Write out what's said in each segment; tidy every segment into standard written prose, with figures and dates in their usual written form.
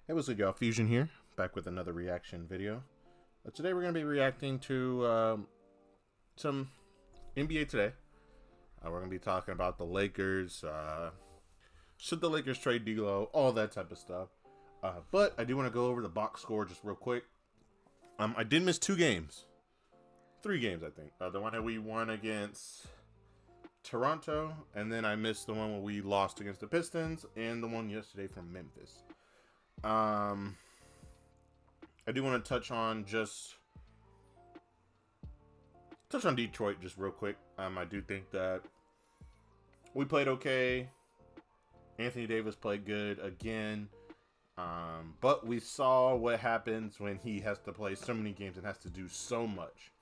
Hey, what's up, y'all? Fuzion here, back with another reaction video. Today we're going to be reacting to some NBA today. We're going to be talking about the Lakers. Should the Lakers trade D'Lo? All that type of stuff. But I do want to go over the box score just real quick. I did miss 2 games. 3 games, I think. The one that we won against Toronto, and then I missed the one where we lost against the Pistons, and the one yesterday from Memphis. I do want to touch on Detroit just real quick. I do think that we played okay. Anthony Davis played good again. But we saw what happens when he has to play so many games and has to do so much.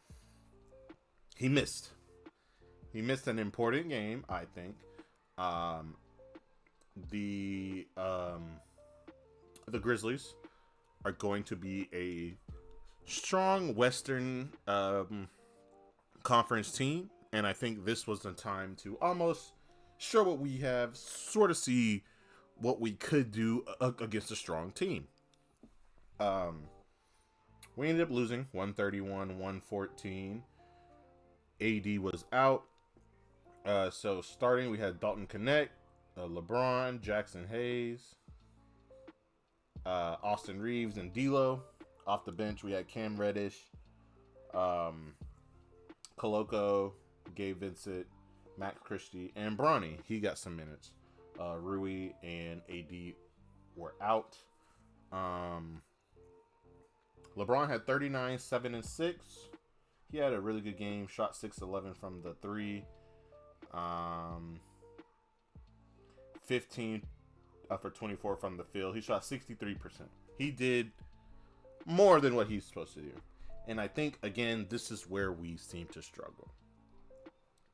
He missed. He missed an important game, I think. The Grizzlies are going to be a strong Western Conference team, and I think this was the time to almost show what we have, sort of see what we could do against a strong team. We ended up losing 131-114. AD was out. So starting, we had Dalton Connect, LeBron, Jackson Hayes, Austin Reeves, and D'Lo. Off the bench, we had Cam Reddish, Koloko, Gabe Vincent, Max Christie, and Bronny. He got some minutes. Rui and AD were out. LeBron had 39, 7, and 6. He had a really good game. Shot 6-11 from the 3. 15 for 24 from the field. He shot 63%. He did more than what he's supposed to do. And I think, again, this is where we seem to struggle.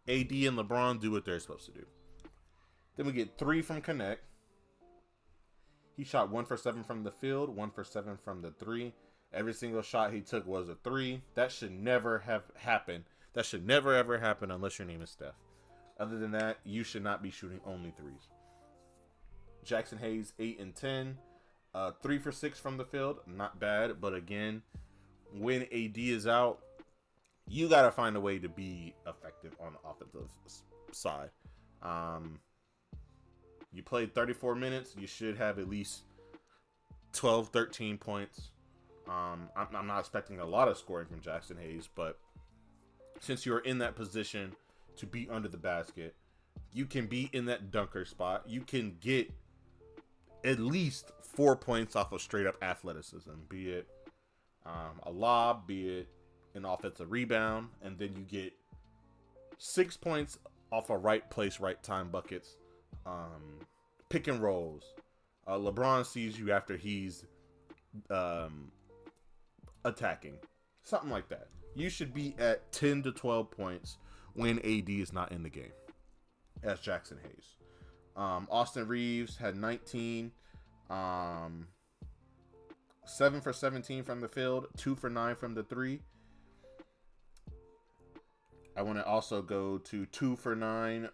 AD and LeBron do what they're supposed to do. Then we get 3 from Connect. He shot 1 for 7 from the field, 1 for 7 from the 3. Every single shot he took was a 3. That should never have happened. That should never ever happen unless your name is Steph. Other than that, you should not be shooting only 3s. Jackson Hayes, 8 and 10. 3 for 6 from the field. Not bad, but again, when AD is out, you got to find a way to be effective on the offensive side. You played 34 minutes. You should have at least 12, 13 points. I'm not expecting a lot of scoring from Jackson Hayes, but since you're in that position to be under the basket, you can be in that dunker spot. You can get at least 4 points off of straight up athleticism, be it a lob, be it an offensive rebound, and then you get 6 points off of right place, right time buckets, pick and rolls. LeBron sees you after he's attacking, something like that. You should be at 10 to 12 points when AD is not in the game. As Jackson Hayes. Austin Reeves had 19, 7 for 17 from the field, 2 for 9 from the 3. I want to also go to 2 for 9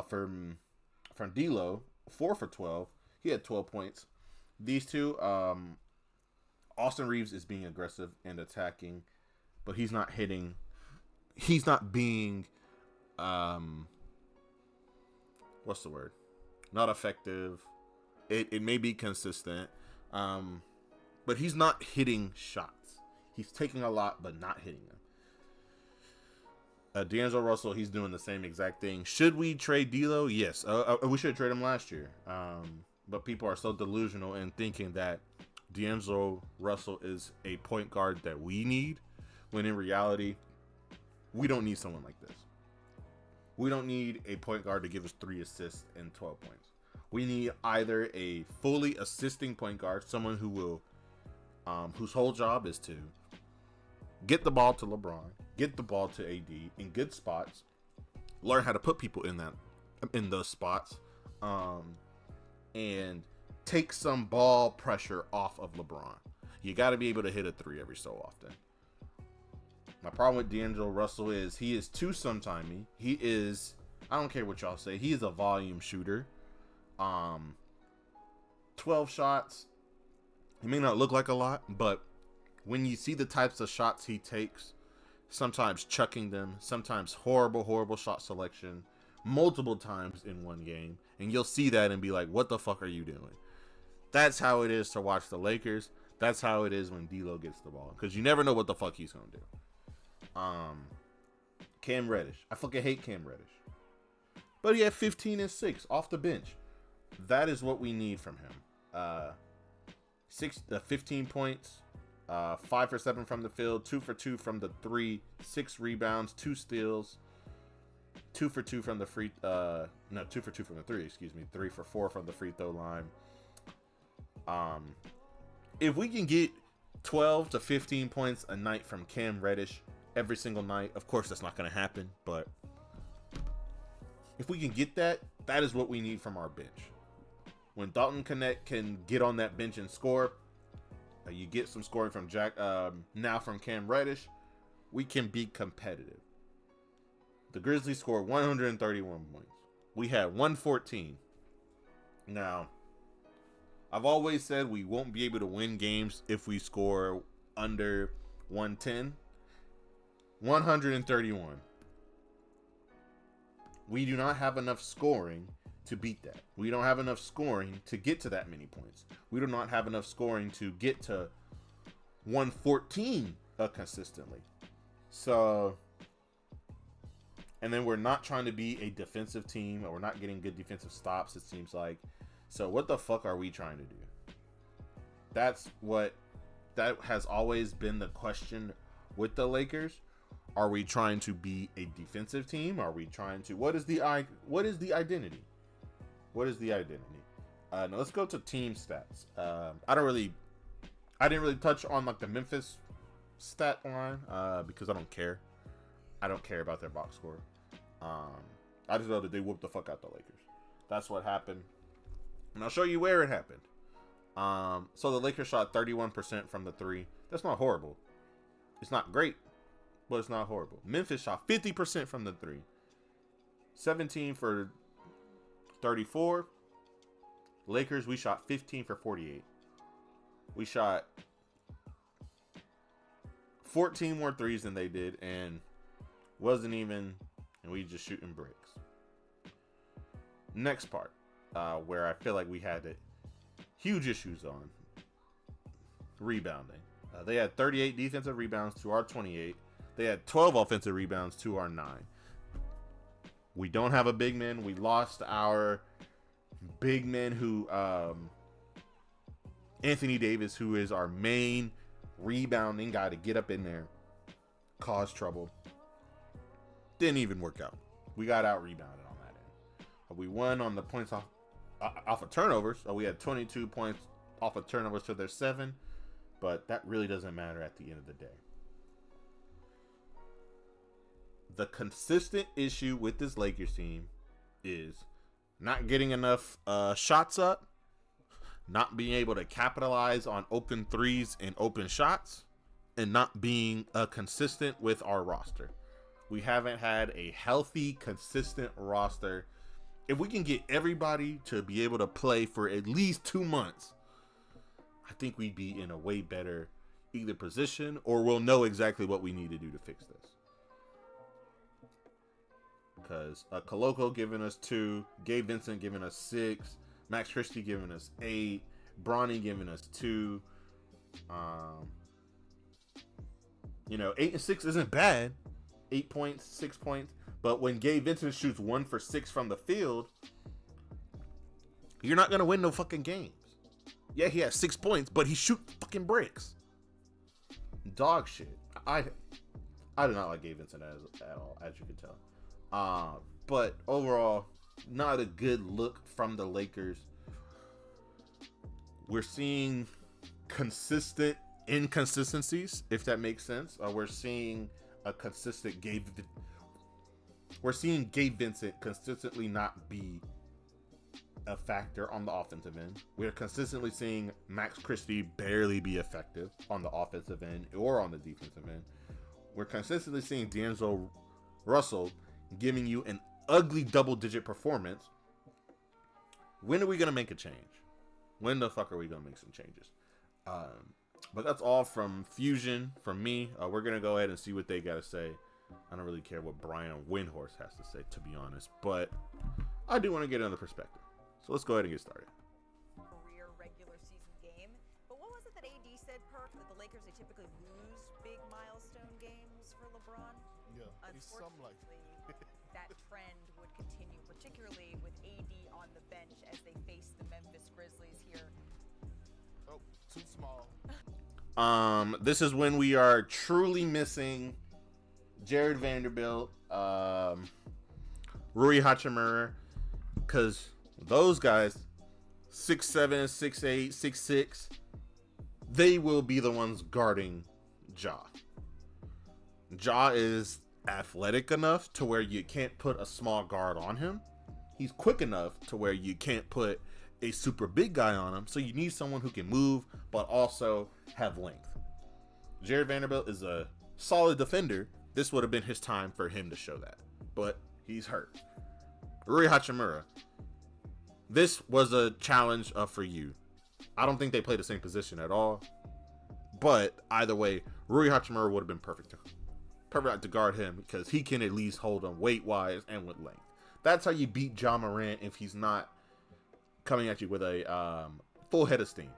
from D'Lo, 4 for 12. He had 12 points. These two, Austin Reeves is being aggressive and attacking, but he's not hitting. He's not being, what's the word? Not effective. It may be consistent, but he's not hitting shots. He's taking a lot, but not hitting them. D'Angelo Russell, he's doing the same exact thing. Should we trade D'Lo? Yes. We should trade him last year. But people are so delusional in thinking that D'Angelo Russell is a point guard that we need, when in reality, we don't need someone like this. We don't need a point guard to give us 3 assists and 12 points. We need either a fully assisting point guard, someone who will, whose whole job is to get the ball to LeBron, get the ball to AD in good spots, learn how to put people in those spots, and take some ball pressure off of LeBron. You got to be able to hit a 3 every so often. My problem with D'Angelo Russell is he is too sometimey. He is, I don't care what y'all say, he is a volume shooter. 12 shots, He may not look like a lot, but when you see the types of shots he takes, sometimes chucking them, sometimes horrible shot selection, multiple times in one game, and you'll see that and be like, what the fuck are you doing? That's how it is to watch the Lakers. That's how it is when D'Lo gets the ball, because you never know what the fuck he's gonna do. Cam Reddish. I fucking hate Cam Reddish. But he had 15 and 6 off the bench. That is what we need from him. 15 points, 5 for 7 from the field, 2 for 2 from the 3, 6 rebounds, 2 steals, 2 for 2 from the 2 for 2 from the 3, 3 for 4 from the free throw line. If we can get 12 to 15 points a night from Cam Reddish every single night, of course that's not going to happen, but if we can get that, that is what we need from our bench. When Dalton Connect can get on that bench and score, you get some scoring from now from Cam Reddish, we can be competitive. The Grizzlies scored 131 points. We had 114. Now, I've always said we won't be able to win games if we score under 110. 131. We do not have enough scoring to beat that. We don't have enough scoring to get to that many points. We do not have enough scoring to get to 114 consistently. So, and then we're not trying to be a defensive team, or we're not getting good defensive stops, it seems like. So what the fuck are we trying to do? That has always been the question with the Lakers. Are we trying to be a defensive team? Are we trying to, what is the identity? What is the identity? Now let's go to team stats. I didn't really touch on like the Memphis stat line because I don't care. I don't care about their box score. I just know that they whooped the fuck out the Lakers. That's what happened. And I'll show you where it happened. So the Lakers shot 31% from the 3. That's not horrible. It's not great, but it's not horrible. Memphis shot 50% from the 3. 17 for 34. Lakers, we shot 15 for 48. We shot 14 more threes than they did, and we just shooting bricks. Next part, where I feel like we had huge issues on rebounding. They had 38 defensive rebounds to our 28. They had 12 offensive rebounds to our 9. We don't have a big man. We lost our big man who, Anthony Davis, who is our main rebounding guy to get up in there, cause trouble. Didn't even work out. We got out rebounded on that end. We won on the points off of turnovers. So we had 22 points off of turnovers to their 7, but that really doesn't matter at the end of the day. The consistent issue with this Lakers team is not getting enough shots up, not being able to capitalize on open threes and open shots, and not being consistent with our roster. We haven't had a healthy, consistent roster. If we can get everybody to be able to play for at least 2 months, I think we'd be in a way better either position, or we'll know exactly what we need to do to fix this. Because Koloko giving us 2, Gabe Vincent giving us 6, Max Christie giving us 8, Bronny giving us 2. 8 and 6 isn't bad. 8 points, 6 points. But when Gabe Vincent shoots 1 for 6 from the field, you're not going to win no fucking games. Yeah, he has 6 points, but he shoots fucking bricks. Dog shit. I do not like Gabe Vincent at all, as you can tell. But overall, not a good look from the Lakers. We're seeing consistent inconsistencies, if that makes sense. We're seeing a consistent We're seeing Gabe Vincent consistently not be a factor on the offensive end. We're consistently seeing Max Christie barely be effective on the offensive end or on the defensive end. We're consistently seeing D'Angelo Russell giving you an ugly double-digit performance. When are we going to make a change? When the fuck are we going to make some changes? But that's all from Fuzion, from me. We're going to go ahead and see what they got to say. I don't really care what Brian Windhorse has to say, to be honest. But I do want to get another perspective. So let's go ahead and get started. Career regular season game. But what was it that AD said, Perk, that the Lakers, they typically lose big milestone games for LeBron? Yeah, it's something like that trend would continue, particularly with AD on the bench as they face the Memphis Grizzlies here. Oh, too small. This is when we are truly missing Jared Vanderbilt, Rui Hachimura, because those guys, 6'7", 6'8", 6'6", they will be the ones guarding Ja. Ja is athletic enough to where you can't put a small guard on him. He's quick enough to where you can't put a super big guy on him. So you need someone who can move, but also have length. Jared Vanderbilt is a solid defender. This would have been his time for him to show that, but he's hurt. Rui Hachimura, this was a challenge for you. I don't think they play the same position at all, but either way, Rui Hachimura would have been perfect to guard him because he can at least hold him weight-wise and with length. That's how you beat Ja Morant if he's not coming at you with a full head of steam.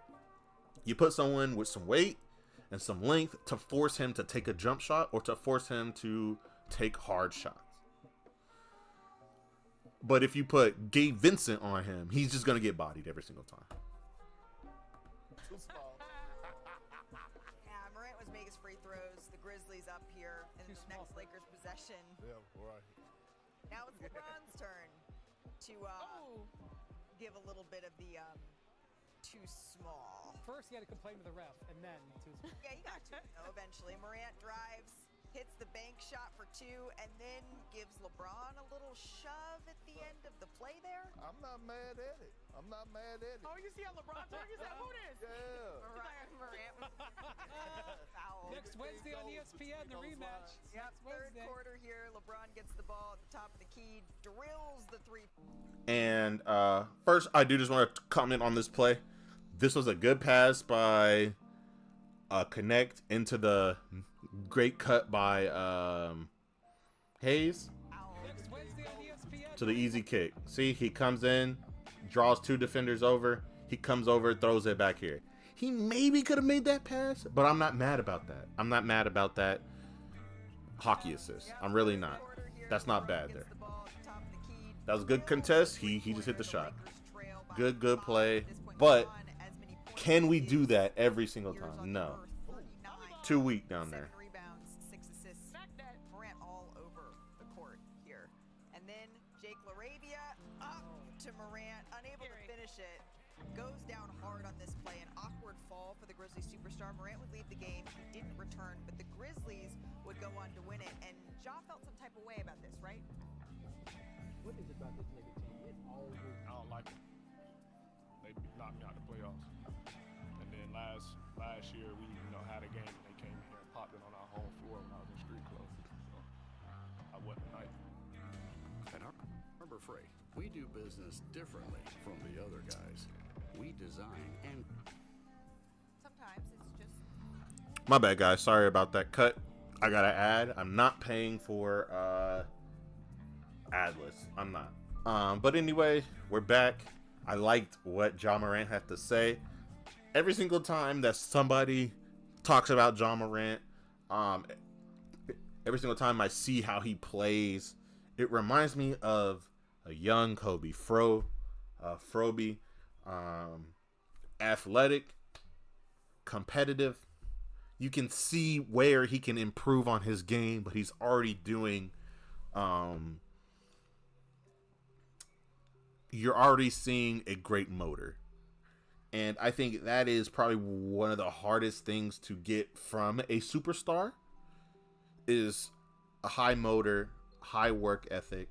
You put someone with some weight and some length to force him to take a jump shot or to force him to take hard shots. But if you put Gabe Vincent on him, he's just going to get bodied every single time. Too small. Yeah, Morant was making his free throws. The Grizzlies up here in this next Lakers possession. Yeah, right. Now it's LeBron's turn to give a little bit of the too small. First, he had to complain to the ref, and then too small. Yeah, he got to though eventually. Morant drives, hits the bank shot for two, and then gives LeBron a little shove at the end of the play there. I'm not mad at it. Oh, you see how LeBron turned? You said, who this? Yeah. Morant foul. Next Wednesday on ESPN, the rematch. Yep, Next third Wednesday. quarter here. LeBron gets the ball at the top of the key, drills the three. And first, I do just want to comment on this play. This was a good pass by Connect into the great cut by Hayes Next Wednesday on ESPN. to the easy kick. See, he comes in, draws two defenders over. He comes over, throws it back here. He maybe could have made that pass, but I'm not mad about that. I'm not mad about that hockey assist. I'm really not. That's not bad there. That was a good contest. He just hit the shot. Good play. But can we do that every single time? No. Too weak down there. 7 rebounds, 6 assists. Morant all over the court here. And then Jake LaRavia up to Morant, unable to finish it. Goes down hard on this play. An awkward fall for the Grizzlies superstar. Morant would leave the game. He didn't return, but the Grizzlies would go on to win it. And Ja felt some type of way about this, right? What is it about this nigga team? It always. I don't like it. They knocked me out the playoffs. And then last year we had a game and they came in here and popped it on our home floor when I was in street clothes. So I wasn't nice. At Harbor Freight, we do business differently from the other guys. We design and Sometimes it's just My bad, guys. Sorry about that cut. I gotta add, I'm not paying for adless. I'm not. But anyway, we're back. I liked what Ja Morant had to say. Every single time that somebody talks about Ja Morant, every single time I see how he plays, it reminds me of a young Kobe. Froby, athletic, competitive. You can see where he can improve on his game, but he's already doing. You're already seeing a great motor. And I think that is probably one of the hardest things to get from a superstar is a high motor, high work ethic,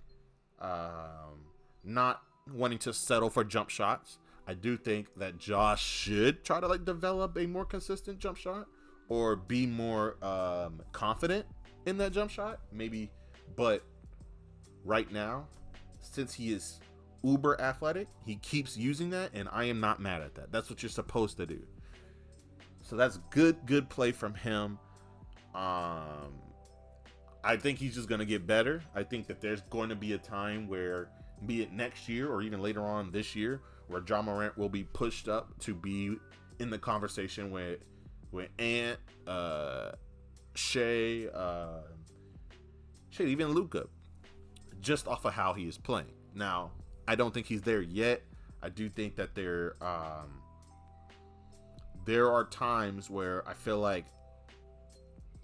not wanting to settle for jump shots. I do think that Josh should try to develop a more consistent jump shot or be more confident in that jump shot, maybe. But right now, since he is uber athletic, he keeps using that, and I am not mad at that. That's what you're supposed to do. So that's good play from him. I think he's just going to get better. I think that there's going to be a time where, be it next year or even later on this year, where Ja Morant will be pushed up to be in the conversation with Ant, Shea, even Luka, just off of how he is playing. Now, I don't think he's there yet. I do think that there are times where I feel like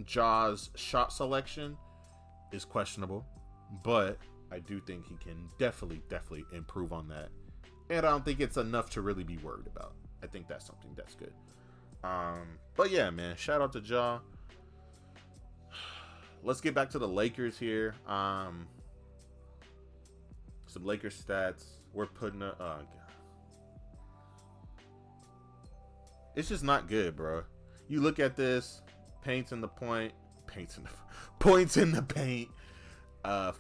Ja's shot selection is questionable, but I do think he can definitely improve on that. And I don't think it's enough to really be worried about. I think that's something that's good. But yeah, man, shout out to Ja. Let's get back to the Lakers here. Some Lakers stats. We're putting a... God. It's just not good, bro. You look at this, points in the paint,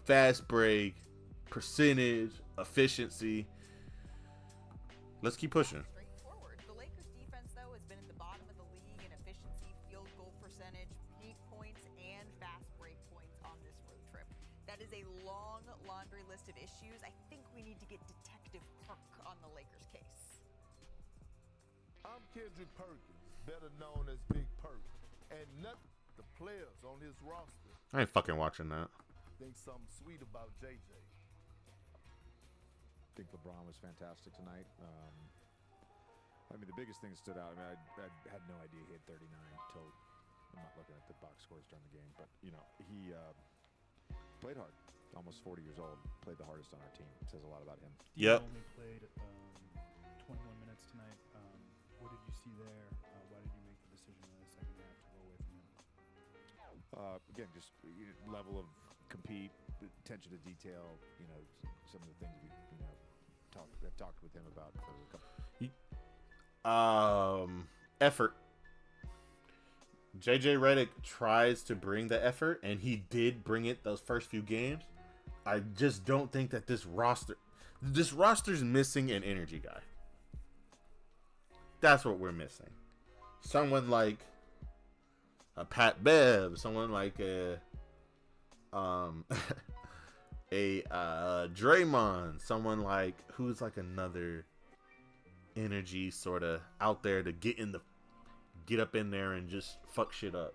fast break, percentage, efficiency. Let's keep pushing. Straightforward. The Lakers defense, though, has been at the bottom of the league in efficiency, field goal percentage, peak points, and fast break points on this road trip. That is a long laundry list of issues. I think we need to get Detective Perk on the Lakers case. I'm Kendrick Perkins, better known as Big Perk, and nothing the players on his roster I ain't fucking watching that. think something sweet about JJ. I think LeBron was fantastic tonight. I mean, the biggest thing that stood out, I mean, I had no idea he had 39 until I'm not looking at the box scores during the game, but, you know, he played hard. Almost 40 years old, played the hardest on our team. It says a lot about him. Yep. Only played 21 minutes tonight. What did you see there? Why did you make the decision in the second half to go away from him? Again, just level of compete, attention to detail. You know, some of the things we, I've talked with him about for a couple. Effort. JJ Redick tries to bring the effort, and he did bring it those first few games. I just don't think that this roster's missing an energy guy. That's what we're missing. Someone like a Pat Bev, someone like a Draymond, someone like who's like another energy sort of out there to get up in there and just fuck shit up.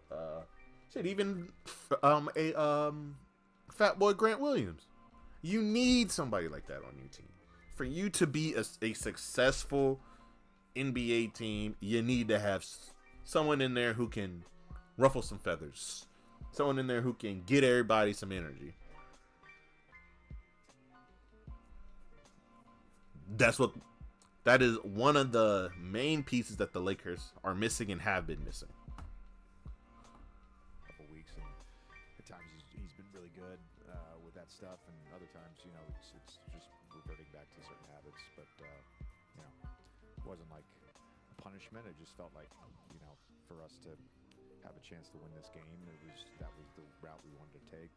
Even Fat Boy Grant Williams. You need somebody like that on your team. For you to be a successful NBA team, you need to have someone in there who can ruffle some feathers. Someone in there who can get everybody some energy. That is one of the main pieces that the Lakers are missing and have been missing. Couple weeks, and at times he's been really good with that stuff, and other times, it's just reverting back to certain habits. But it wasn't like a punishment. It just felt like, for us to have a chance to win this game, that was the route we wanted to take.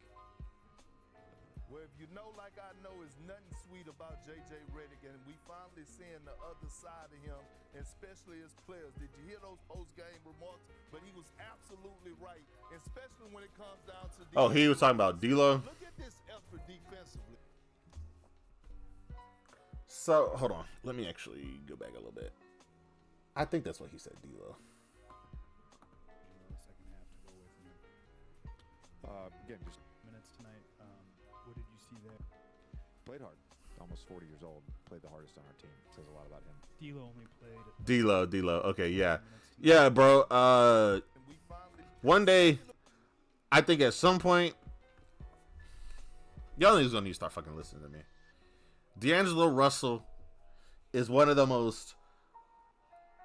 Well, if you know like I know, is nothing sweet about JJ Redick, and we finally seeing the other side of him, especially as players. Did you hear those post-game remarks? But he was absolutely right, especially when it comes down to defense. Oh, he was talking about D'Lo? Look at this effort defensively. So, hold on. Let me actually go back a little bit. I think that's what he said, D'Lo. The second half to go away from him. Again, just Minutes tonight. What did you see there? played hard. Almost 40 years old, played the hardest on our team. It says a lot about him. D'Lo only played D'Lo. Okay, yeah. Yeah, bro. One day, I think at some point, y'all niggas gonna need to start fucking listening to me. D'Angelo Russell is one of the most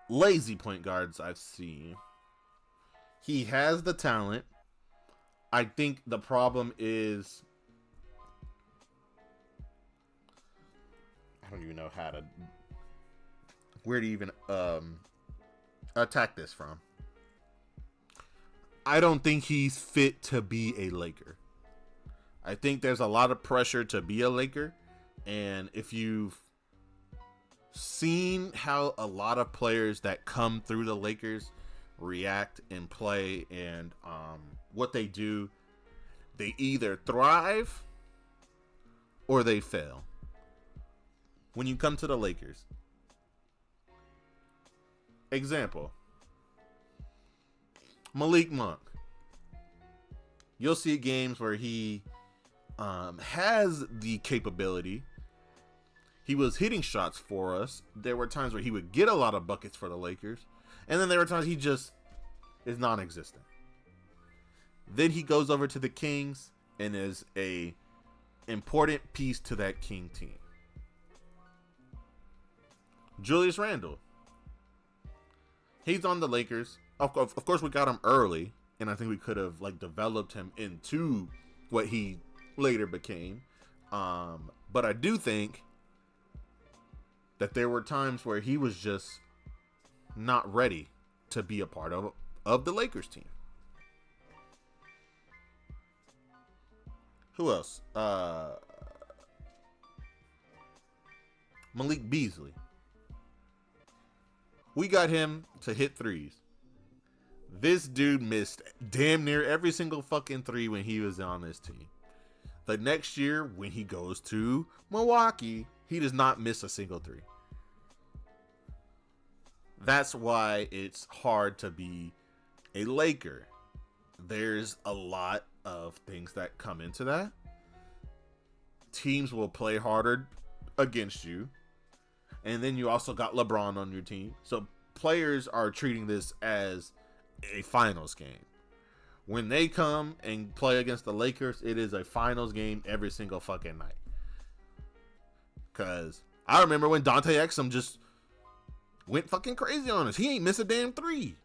lazy point guards I've seen. He has the talent. I think the problem is I don't even know where to even attack this from. I don't think he's fit to be a Laker. I think there's a lot of pressure to be a Laker, and if you've seen how a lot of players that come through the Lakers react and play and what they do, they either thrive or they fail. When you come to the Lakers, example, Malik Monk. You'll see games where he has the capability. He was hitting shots for us. There were times where he would get a lot of buckets for the Lakers. And then there were times he just is non-existent. Then he goes over to the Kings and is a important piece to that King team. Julius Randle. He's on the Lakers. Of course, we got him early, and I think we could have developed him into what he later became. But I do think that there were times where he was just not ready to be a part of the Lakers team. Who else? Malik Beasley. We got him to hit threes. This dude missed damn near every single fucking three when he was on this team. The next year, when he goes to Milwaukee, he does not miss a single three. That's why it's hard to be a Laker. There's a lot of things that come into that. Teams will play harder against you. And then you also got LeBron on your team. So players are treating this as a finals game. When they come and play against the Lakers, it is a finals game every single fucking night. Because I remember when Dante Exum just went fucking crazy on us. He ain't miss a damn three.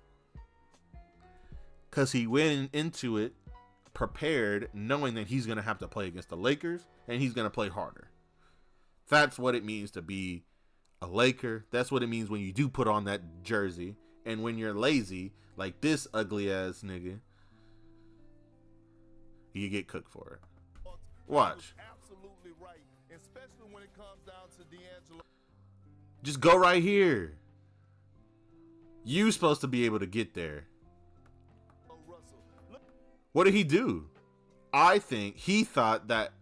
Because he went into it prepared, knowing that he's going to have to play against the Lakers and he's going to play harder. That's what it means to be a Laker. That's what it means when you do put on that jersey. And when you're lazy, like this ugly ass nigga, you get cooked for it. Watch. Absolutely right, especially when it comes down to D'Angelo. Just go right here. You supposed to be able to get there. What did he do? I think he thought that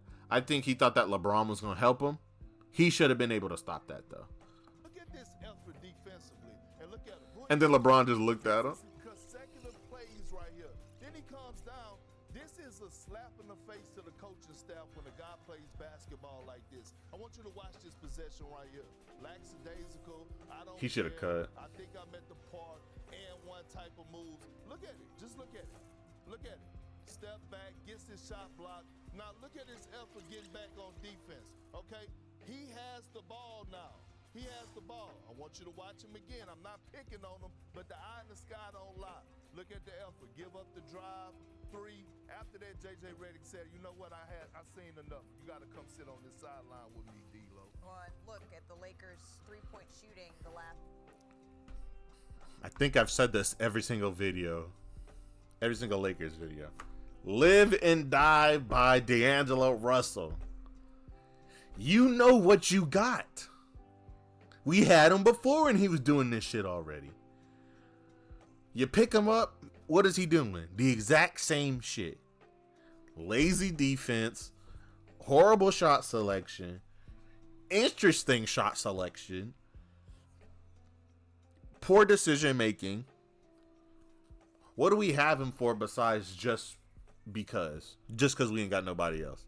LeBron was going to help him. He should have been able to stop that though. Look at this effort defensively, and look at it. And then LeBron just looked at him. Consecutive plays right here. Then he comes down. This is a slap in the face to the coaching staff when a guy plays basketball like this. I want you to watch this possession right here. Lackadaisical. He should have cut. I think I'm at the part and one type of moves. Look at it. Just look at it. Look at it. Step back, gets his shot blocked. Now look at his effort getting back on defense. Okay? He has the ball now. He has the ball. I want you to watch him again. I'm not picking on him, but the eye in the sky don't lie. Look at the effort. Give up the drive. Three. After that, J.J. Redick said, you know what, I've seen enough. You got to come sit on this sideline with me, D-Lo. Well, and look at the Lakers' three-point shooting the last. I think I've said this every single video. Every single Lakers video. Live and die by D'Angelo Russell. You know what you got. We had him before and he was doing this shit already. You pick him up, what is he doing? The exact same shit. Lazy defense, horrible shot selection, interesting shot selection, poor decision making. What do we have him for besides just because we ain't got nobody else?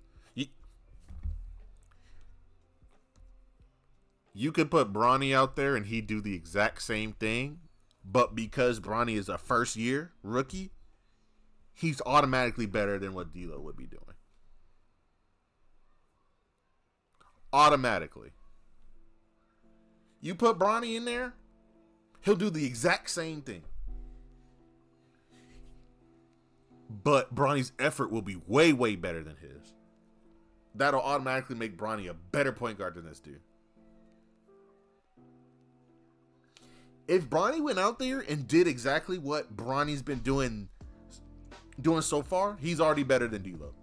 You could put Bronny out there and he'd do the exact same thing, but because Bronny is a first year rookie, he's automatically better than what D'Lo would be doing. Automatically. You put Bronny in there, he'll do the exact same thing. But Bronny's effort will be way, way better than his. That'll automatically make Bronny a better point guard than this dude. If Bronny went out there and did exactly what Bronny's been doing so far, he's already better than D'Lo.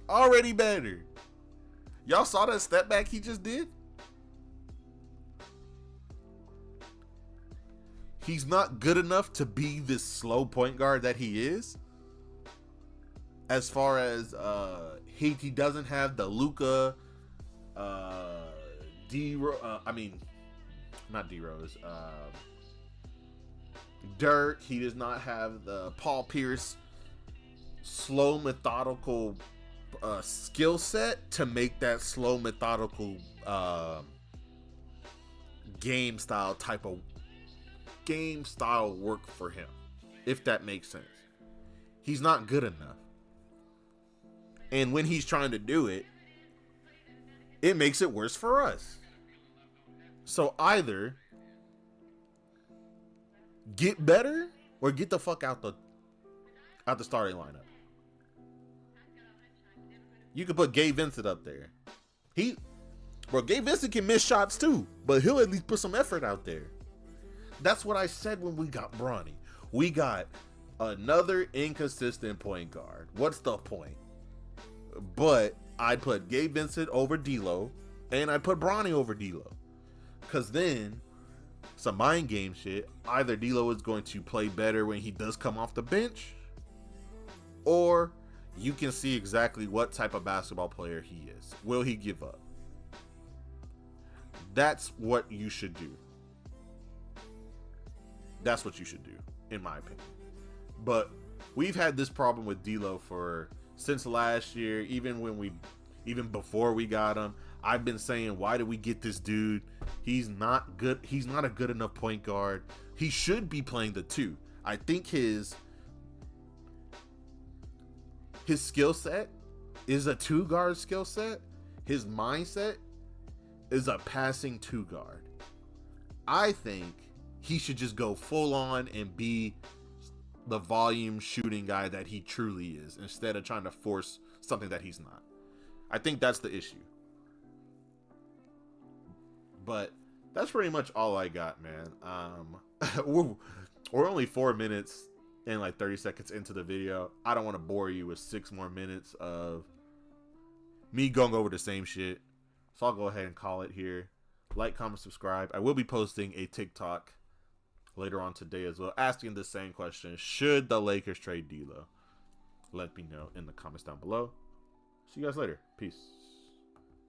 Already better. Y'all saw that step back he just did? he's not good enough to be this slow point guard that he is. As far as he doesn't have the Luka, not D-Rose, Dirk. He does not have the Paul Pierce slow, methodical skill set to make that slow, methodical game style work for him, if that makes sense. He's not good enough. And when he's trying to do it, it makes it worse for us. So either get better or get the fuck out the starting lineup. You could put Gabe Vincent up there. Gabe Vincent can miss shots too, but he'll at least put some effort out there. That's what I said when we got Bronny. We got another inconsistent point guard. What's the point? But I'd put Gabe Vincent over D'Lo, and I'd put Bronny over D'Lo. Because then, some mind game shit, either D'Lo is going to play better when he does come off the bench, or you can see exactly what type of basketball player he is. Will he give up? That's what you should do. That's what you should do, in my opinion. But we've had this problem with D'Lo since last year, even before we got him. I've been saying, why did we get this dude? He's not good. He's not a good enough point guard. He should be playing the 2. I think his skill set is a 2-guard skill set. His mindset is a passing 2-guard. I think he should just go full on and be the volume shooting guy that he truly is, instead of trying to force something that he's not. I think that's the issue. But that's pretty much all I got, man. We're only 4 minutes and like 30 seconds into the video. I don't want to bore you with 6 more minutes of me going over the same shit. So I'll go ahead and call it here. Like, comment, subscribe. I will be posting a TikTok later on today as well, asking the same question: should the Lakers trade D'Lo? Let me know in the comments down below. See you guys later. Peace.